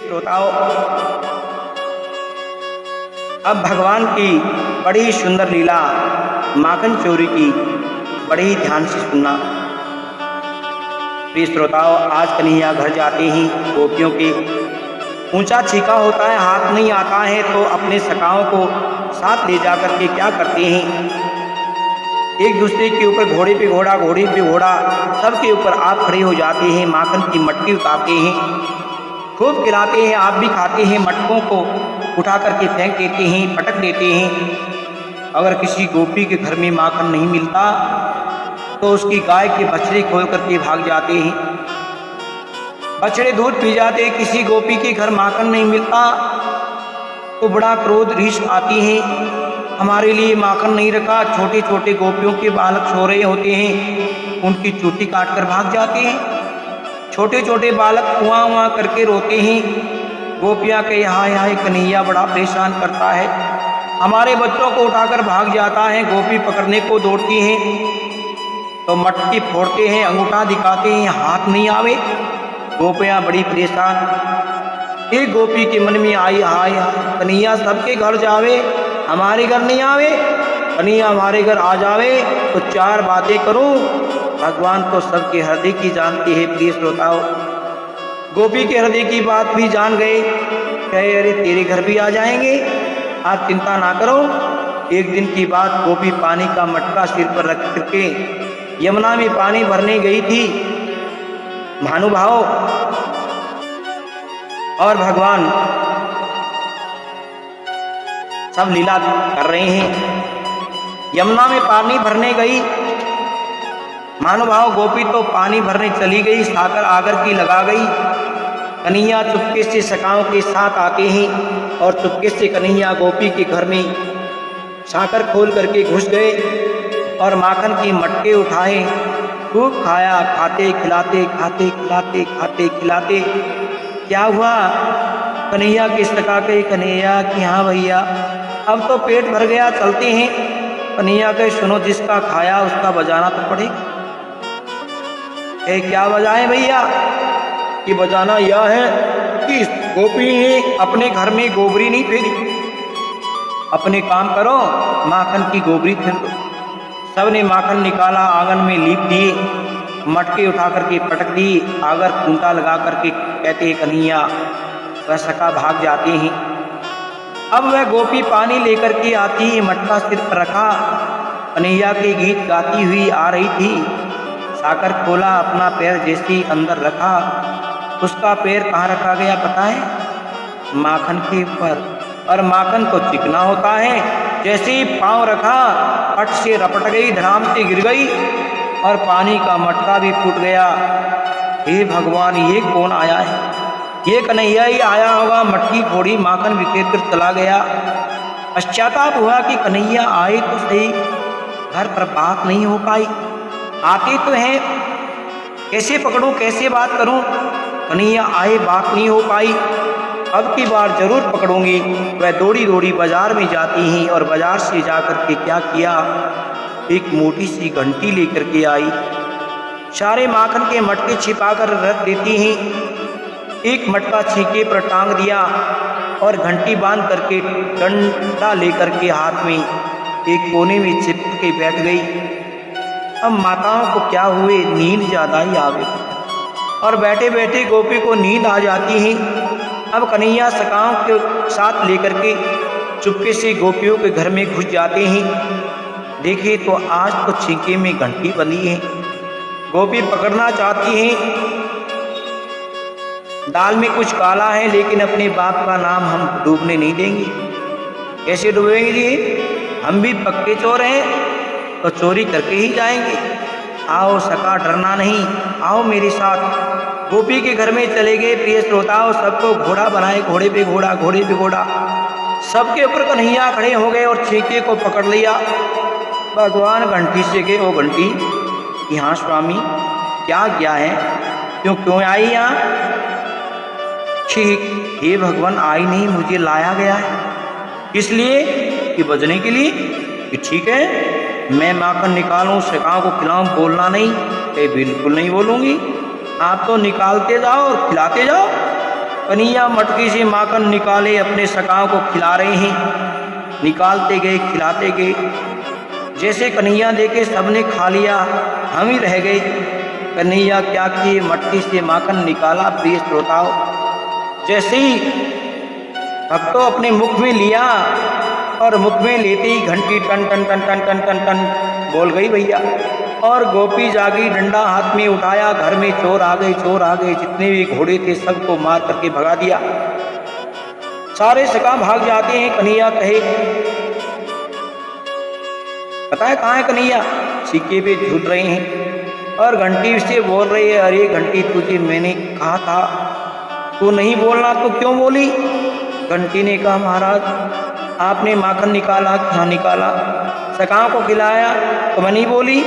श्रोताओं, अब भगवान की बड़ी सुंदर लीला माखन चोरी की बड़े ही ध्यान से सुनना। प्रिय श्रोताओं, आज कन्हैया घर जाते ही गोपियों के ऊंचा छीका होता है, हाथ नहीं आता है, तो अपने सखाओं को साथ ले जाकर के क्या करते हैं, एक दूसरे के ऊपर घोड़े पे घोड़ा सबके ऊपर आप खड़े हो जाते हैं, माखन की मटकी उतारते हैं, खूब खिलाते हैं, आप भी खाते हैं, मटकों को उठा करके फेंक देते हैं, पटक देते हैं। अगर किसी गोपी के घर में माखन नहीं मिलता तो उसकी गाय के बछड़े खोल करके भाग जाते हैं, बछड़े दूध पी जाते हैं। किसी गोपी के घर माखन नहीं मिलता तो बड़ा क्रोध रीछ आती है, हमारे लिए माखन नहीं रखा। छोटे छोटे गोपियों के बालक सो रहे होते हैं, उनकी चोटी काट कर भाग जाते हैं, छोटे छोटे बालक कुआं उआं करके रोते हैं। गोपियाँ के हाय हाय कन्हैया बड़ा परेशान करता है, हमारे बच्चों को उठाकर भाग जाता है। गोपी पकड़ने को दौड़ती हैं तो मटकी फोड़ते हैं, अंगूठा दिखाते हैं, हाथ नहीं आवे। गोपियाँ बड़ी परेशान। एक गोपी के मन में आई हाय हाय कन्हैया सबके घर जावे, हमारे घर नहीं आवे, कन्हैया हमारे घर आ जावे तो चार बातें करूं। भगवान तो सबके हृदय की जानते हैं। प्रिय श्रोताओं, गोपी के हृदय की बात भी जान गए, कहे अरे तेरे घर भी आ जाएंगे, आप चिंता ना करो। एक दिन की बात, गोपी पानी का मटका सिर पर रख करके यमुना में पानी भरने गई थी महानुभाव, और भगवान सब लीला कर रहे हैं। यमुना में पानी भरने गई महानुभाव, गोपी तो पानी भरने चली गई, साकर आगर की लगा गई। कन्हैया चुपके से सखाओं के साथ आते हैं और चुपके से कन्हैया गोपी के घर में साकर खोल करके घुस गए और माखन की मटके उठाए, खूब खाया, खाते खिलाते क्या हुआ, कन्हैया के सखा के कन्हैया कि हाँ भैया अब तो पेट भर गया, चलते हैं। कन्हैया के सुनो, जिसका खाया उसका बजाना तो पड़ेगा। क्या बजाएं भैया? कि बजाना यह है कि गोपी ने अपने घर में गोबरी नहीं फेरी, अपने काम करो, माखन की गोबरी फेर दो। सबने माखन निकाला, आंगन में लीप दिए, मटके उठा करके पटक दिए, आगर खूंटा लगा करके कहते कन्हैया, वह सखा भाग जाते हैं। अब वह गोपी पानी लेकर के आती है, मटका सिर पर रखा, कन्हैया के गीत गाती हुई आ रही थी। साकर खोला, अपना पैर जैसे अंदर रखा, उसका पैर कहाँ रखा गया पता है? माखन के ऊपर। और माखन तो चिकना होता है, जैसे ही पाँव रखा पट से रपट गई, धड़ाम से गिर गई और पानी का मटका भी फूट गया। हे भगवान, ये कौन आया है? ये कन्हैया ही आया होगा, मटकी फोड़ी, माखन बिखेर कर चला गया। पश्चाताप हुआ कि कन्हैया आए तो सही, घर पर बात नहीं हो पाई, आते तो हैं, कैसे पकड़ूं, कैसे बात करूं? कन्हैया आए, बात नहीं हो पाई, अब की बार जरूर पकड़ूंगी। वह दौड़ी दौड़ी बाजार में जाती हैं और बाजार से जाकर के क्या किया, एक मोटी सी घंटी लेकर के आई, सारे माखन के मटके छिपा कर रख देती हैं। एक मटका छीके पर टांग दिया और घंटी बांध करके डंडा लेकर के हाथ में एक कोने में चिपक के बैठ गई। अब माताओं को क्या हुए, नींद ज़्यादा ही आ गई और बैठे बैठे गोपी को नींद आ जाती है। अब कन्हैया सखाओं के साथ लेकर के चुपके से गोपियों के घर में घुस जाते हैं। देखे तो आज तो छीके में घंटी बंधी है, गोपी पकड़ना चाहती हैं, दाल में कुछ काला है, लेकिन अपने बाप का नाम हम डूबने नहीं देंगे। कैसे डूबेंगे जी? हम भी पक्के चोर हैं तो चोरी करके ही जाएंगे। आओ सखा, डरना नहीं, आओ मेरे साथ। गोपी के घर में चले गए। प्रिय श्रोताओं, सबको घोड़ा बनाए, घोड़े पे घोड़ा, सबके ऊपर कन्हैया खड़े हो गए और छीके को पकड़ लिया। भगवान घंटी से गए, वो घंटी कि हाँ स्वामी क्या गया है, क्यों आई यहाँ? ठीक, हे भगवान आई नहीं, मुझे लाया गया है, इसलिए कि बजने के लिए। कि ठीक है, मैं माखन निकालूं, सखाओं को खिलाऊं, बोलना नहीं? बिल्कुल नहीं बोलूँगी, आप तो निकालते जाओ और खिलाते जाओ। कन्हैया मटकी से माखन निकाले अपने सखाओं को खिला रहे हैं। निकालते गए, खिलाते गए। जैसे कन्हैया देखे सबने खा लिया, हम ही रह गए। कन्हैया क्या किए, मटकी से माखन निकाला। प्रिय श्रोताओं, जैसे ही भक्तों अपने मुख में लिया और मुख में लेते ही घंटी टन टन टन टन टन टन टन बोल गई भैया। और गोपी जागी, डंडा हाथ में उठाया, घर में चोर आ गए, चोर आ गए। जितने भी घोड़े थे सबको मार करके भगा दिया। सारे सखा भाग जाते हैं। कन्हैया कहे, पता है कहाँ है कन्हैया? सिक्के पे झूल रहे हैं और घंटी से बोल रही है, अरे घंटी तुझे मैंने कहा था तू नहीं बोलना, तो क्यों बोली? घंटी ने कहा, महाराज आपने माखन निकाला, क्या निकाला? सखाओं को खिलाया तो मैं नहीं बोली,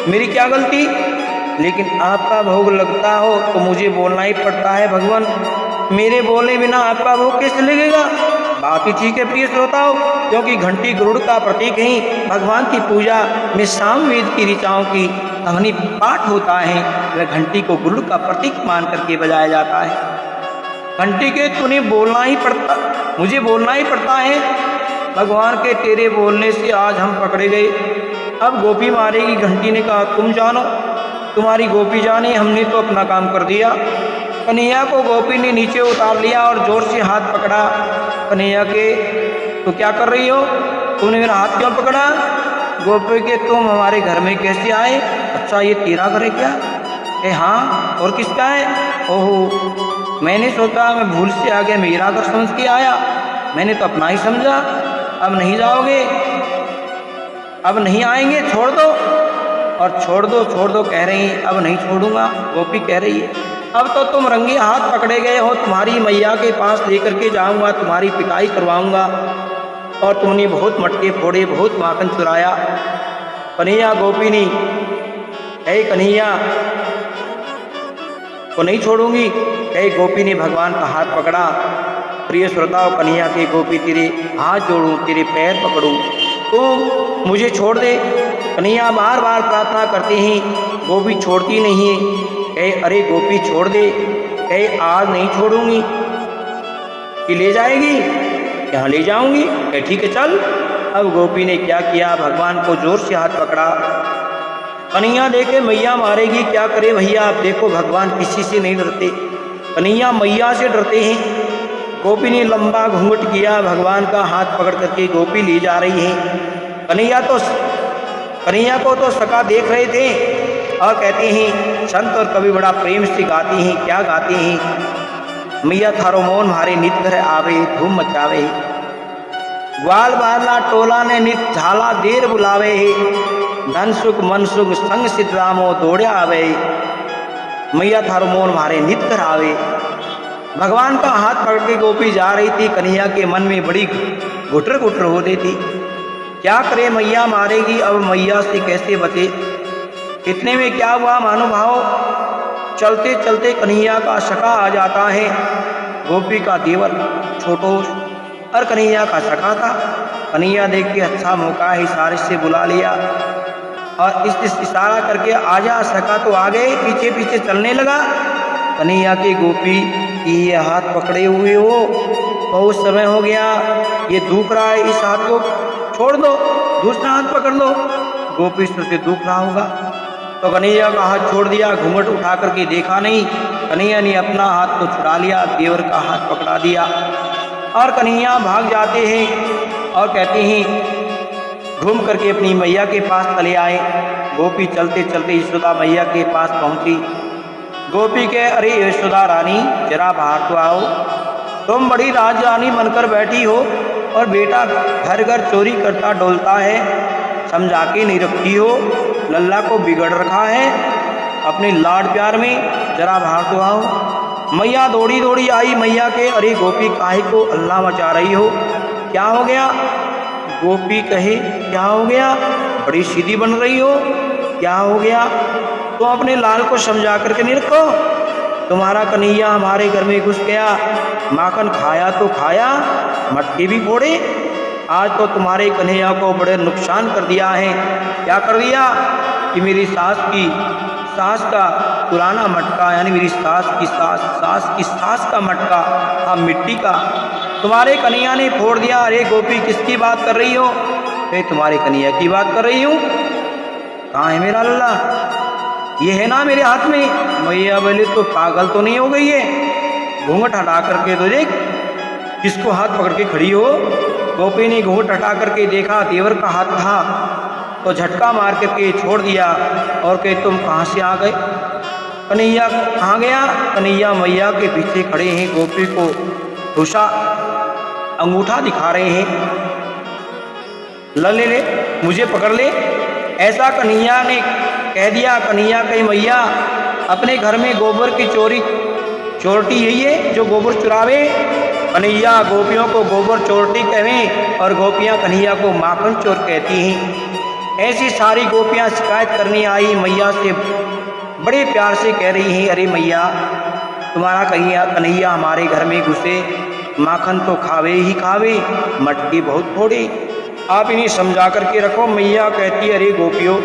मेरी क्या गलती? लेकिन आपका भोग लगता हो तो मुझे बोलना ही पड़ता है भगवान, मेरे बोले बिना आपका भोग कैसे लगेगा? बात ही ठीक है प्रिय श्रोताओं, क्योंकि घंटी गरुड़ का प्रतीक है। भगवान की पूजा में सामवेद की ऋचाओं की कहानी पाठ होता है, वह घंटी को गरुड़ का प्रतीक मान करके बजाया जाता है। घंटी के तूने बोलना ही पड़ता, मुझे बोलना ही पड़ता है। भगवान के तेरे बोलने से आज हम पकड़े गए, अब गोपी मारेगी। घंटी ने कहा, तुम जानो, तुम्हारी गोपी जाने, हमने तो अपना काम कर दिया। कन्हैया को गोपी ने नीचे उतार लिया और जोर से हाथ पकड़ा। कन्हैया के, तो क्या कर रही हो? तुमने मेरा हाथ क्यों पकड़ा? गोपी के, तुम हमारे घर में कैसे आए? अच्छा ये तेरा घर है क्या? हाँ, और किसका है? ओहो, मैंने सोचा मैं भूल से आ गया, मेरा घर समझ के आया, मैंने तो अपना ही समझा। अब नहीं जाओगे? अब नहीं आएंगे, छोड़ दो। और छोड़ दो कह रही है, अब नहीं छोड़ूंगा। गोपी कह रही है, अब तो तुम रंगे हाथ पकड़े गए हो, तुम्हारी मैया के पास लेकर के जाऊंगा, तुम्हारी पिटाई करवाऊंगा। और तुमने बहुत मटके फोड़े, बहुत माखन चुराया। कन्हैया गोपी ने, ऐ कन्हैया को नहीं छोड़ूंगी। ऐ गोपी ने भगवान का हाथ पकड़ा। प्रिय श्रोताओं, कन्हैया के, गोपी तेरे हाथ जोड़ूं, तेरे पैर पकड़ूं, तो मुझे छोड़ दे। कन्हैया बार बार प्रार्थना करते हैं, गोपी छोड़ती नहीं है। अरे गोपी छोड़ दे। आज नहीं छोड़ूंगी। कि ले जाएगी? यहाँ ले जाऊंगी। ठीक है चल। अब गोपी ने क्या किया, भगवान को जोर से हाथ पकड़ा। कन्हैया देखे मैया मारेगी, क्या करे भैया? आप देखो भगवान किसी से नहीं डरते, कन्हैया मैया से डरते हैं। गोपी ने लंबा घूंघट किया, भगवान का हाथ पकड़ करके गोपी ले जा रही है। कन्हैया को तो सखा देख रहे थे और कहते हैं, संत और कवि बड़ा प्रेम से गाते हैं। क्या गाते हैं? मैया थारो मोन मारे नित घर आवे, धूम मचावे, ग्वाल बाला टोला ने नित झाला देर बुलावे, धन सुख मन सुख संग सिद्धरामो दौड़े आवे, मैया थारो मोन मारे नित घर आवे। भगवान का हाथ पकड़ के गोपी जा रही थी। कन्हैया के मन में बड़ी घुटर घुटर हो रही थी, क्या करे, मैया मारेगी, अब मैया से कैसे बचे? इतने में क्या हुआ महानुभाव, चलते चलते कन्हैया का सखा आ जाता है। गोपी का देवर छोटोस और कन्हैया का सखा था। कन्हैया देख के अच्छा मौका है, इशारे से बुला लिया और इस इशारा करके आजा। सखा तो आ गए, पीछे पीछे चलने लगा। कन्हैया के गोपी की ये हाथ पकड़े हुए हो, बहुत समय हो गया, ये दुख रहा है, इस हाथ को छोड़ दो, दूसरा हाथ पकड़ लो। गोपी से दुख रहा होगा तो कन्हैया का हाथ छोड़ दिया, घूंघट उठा करके देखा नहीं। कन्हैया ने अपना हाथ को छुड़ा लिया, देवर का हाथ पकड़ा दिया और कन्हैया भाग जाते हैं और कहते हैं, घूम करके अपनी मैया के पास चले आए। गोपी चलते चलते यशोदा मैया के पास पहुंची। गोपी के, अरे यशोदा रानी जरा बाहर तो आओ, तुम बड़ी राजरानी बनकर बैठी हो और बेटा घर घर चोरी करता डोलता है, समझा के नहीं रखती हो, लल्ला को बिगड़ रखा है अपने लाड प्यार में, जरा बाहर तो आओ। मैया दौड़ी दौड़ी आई मैया के, अरे गोपी काहे को अल्लाह मचा रही हो, क्या हो गया? गोपी कहे, क्या हो गया? बड़ी सीधी बन रही हो, क्या हो गया? तो अपने लाल को समझा करके नहीं रखो, तुम्हारा कन्हैया हमारे घर में घुस गया, माखन खाया तो खाया, मटके भी फोड़े, आज तो तुम्हारे कन्हैया को बड़े नुकसान कर दिया है। क्या कर दिया कि मेरी सास की सास का पुराना मटका, यानी मेरी सास की सास का मटका, हाँ मिट्टी का, तुम्हारे कन्हैया ने फोड़ दिया। अरे गोपी किसकी बात कर रही हो? मैं तुम्हारे कन्हैया की बात कर रही हूँ। कहाँ है मेरा लल्ला? ये है ना मेरे हाथ में। मैया बोले तो पागल तो नहीं हो गई है? घूंघट हटा करके तो देख, किसको हाथ पकड़ के खड़ी हो? गोपी ने घूंघट हटा करके देखा, देवर का हाथ था, तो झटका मार करके छोड़ दिया और कहे तुम कहाँ से आ गए? कन्हैया कहाँ गया? कन्हैया मैया के पीछे खड़े हैं, गोपी को ठूसा अंगूठा दिखा रहे हैं, ले ले मुझे पकड़ ले। ऐसा कन्हैया ने कह दिया। कन्हैया कही मैया अपने घर में गोबर की चोरटी यही है जो गोबर चुरावे? कन्हैया गोपियों को गोबर चोरटी कहें और गोपियां कन्हैया को माखन चोर कहती हैं। ऐसी सारी गोपियां शिकायत करने आई मैया से, बड़े प्यार से कह रही हैं, अरे मैया तुम्हारा कन्हैया हमारे घर में घुसे, माखन तो खावे ही खावे, मटकी बहुत फोड़े, आप इन्हें समझा करके रखो। मैया कहती है, अरे गोपियों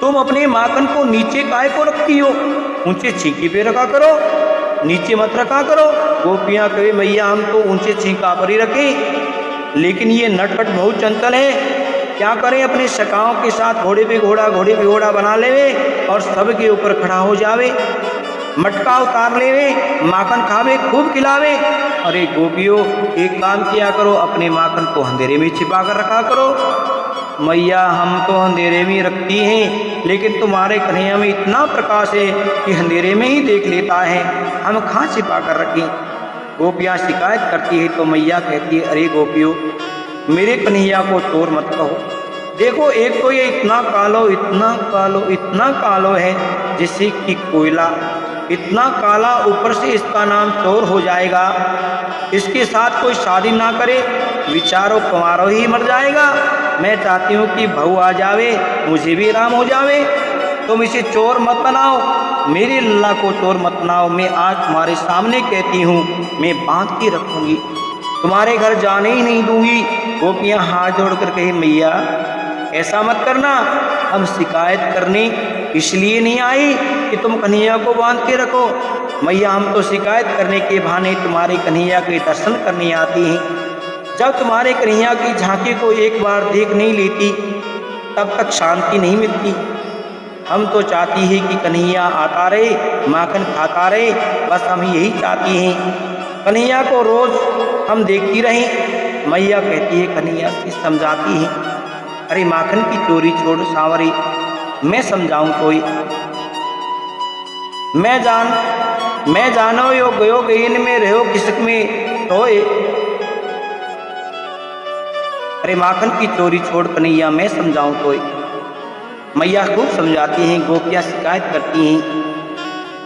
तुम अपने माखन को नीचे काहे को रखती हो? ऊंचे छींके पे रखा करो, नीचे मत रखा करो। गोपियां कहे मैया हम तो ऊंचे छींका पर ही रखें, लेकिन ये नटखट बहुत चंचल है, क्या करें? अपने सखाओं के साथ घोड़े पे घोड़ा बना लेवे और सबके ऊपर खड़ा हो जावे, मटका उतार लेवे, माखन खावे, खूब खिलावे। अरे गोपियों एक काम किया करो, अपने माखन को अंधेरे में छिपा कर रखा करो। मैया हम तो अंधेरे में रखती हैं, लेकिन तुम्हारे कन्हैया में इतना प्रकाश है कि अंधेरे में ही देख लेता है, हम कहाँ छिपा कर रखें? गोपियाँ शिकायत करती है तो मैया कहती है, अरे गोपियों मेरे कन्हैया को चोर मत कहो। देखो एक तो ये इतना कालो है जैसे कि कोयला, इतना काला, ऊपर से इसका नाम चोर हो जाएगा। इसके साथ कोई शादी ना करे, विचारो कुंवारो ही मर जाएगा। मैं चाहती हूँ कि बहू आ जावे, मुझे भी आराम हो जावे। तुम इसे चोर मत बनाओ, मेरे लल्ला को चोर मत बनाओ। मैं आज तुम्हारे सामने कहती हूँ, मैं बांध के रखूँगी, तुम्हारे घर जाने ही नहीं दूंगी। गोपियाँ हाथ जोड़कर कही मैया ऐसा मत करना, हम शिकायत करने इसलिए नहीं आई कि तुम कन्हैया को बांध के रखो। मैया हम तो शिकायत करने के बहाने तुम्हारे कन्हैया के दर्शन करने आती हैं। जब तुम्हारे कन्हैया की झांकी को एक बार देख नहीं लेती तब तक शांति नहीं मिलती। हम तो चाहती है कि कन्हैया आता रहे, माखन खाता रहे, बस हम यही चाहती हैं। कन्हैया को रोज हम देखती रहें। मैया कहती है, कन्हैया से समझाती है, अरे माखन की चोरी छोड़ सांवरी, मैं समझाऊं कोई? मैं जानो यो गयो गईन में रहो किसक में सोए। अरे माखन की चोरी छोड़ कन्हैया, मैं समझाऊं कोई? मैया खूब समझाती हैं, गोपियाँ शिकायत करती हैं।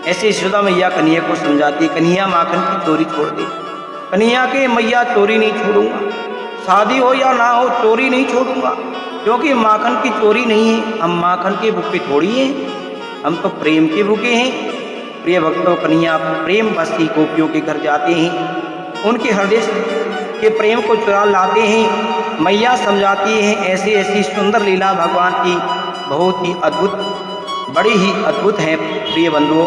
ऐसे यशोदा मैया कन्हैया को समझाती है, कन्हैया माखन की चोरी छोड़ दे। कन्हैया के मैया चोरी नहीं छोड़ूंगा, शादी हो या ना हो चोरी नहीं छोड़ूंगा, क्योंकि माखन की चोरी नहीं है, हम माखन के भूखे थोड़ी हैं, हम तो प्रेम के भूखे हैं। प्रिय भक्तों कन्हैया प्रेम बसी गोपियों के घर जाते हैं, उनके हृदय के प्रेम को चुरा लाते हैं। मैया समझाती हैं, ऐसी ऐसी सुंदर लीला भगवान की बहुत ही अद्भुत, बड़ी ही अद्भुत है प्रिय बंधुओं।